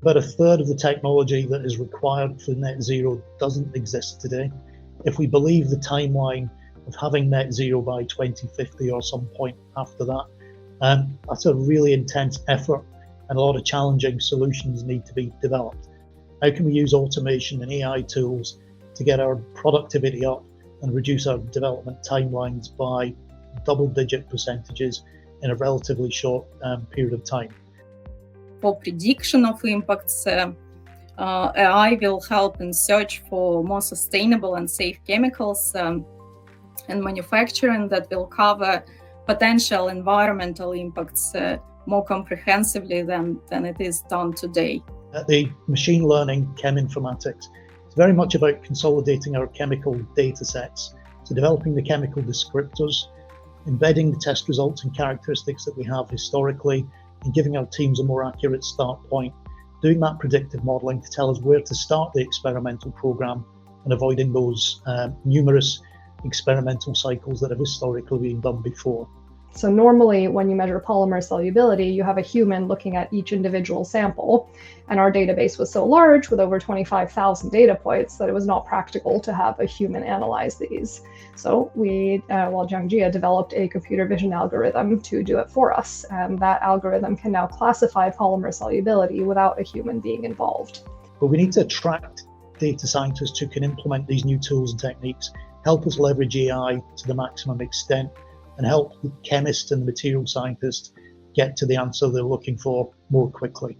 About a third of the technology that is required for net zero doesn't exist today. If we believe the timeline of having net zero by 2050 or some point after that, that's a really intense effort, and a lot of challenging solutions need to be developed. How can we use automation and AI tools to get our productivity up and reduce our development timelines by double-digit percentages in a relatively short period of time? For prediction of impacts, AI will help in search for more sustainable and safe chemicals and manufacturing that will cover potential environmental impacts more comprehensively than it is done today. The machine learning chemoinformatics is very much about consolidating our chemical datasets, so developing the chemical descriptors, embedding the test results and characteristics that we have historically, and giving our teams a more accurate start point, doing that predictive modelling to tell us where to start the experimental programme and avoiding those numerous experimental cycles that have historically been done before. So normally when you measure polymer solubility, you have a human looking at each individual sample, and our database was so large with over 25,000 data points that it was not practical to have a human analyze these. So we, Jiangjia developed a computer vision algorithm to do it for us, and that algorithm can now classify polymer solubility without a human being involved. But we need to attract data scientists who can implement these new tools and techniques, help us leverage AI to the maximum extent, and help the chemists and the material scientists get to the answer they're looking for more quickly.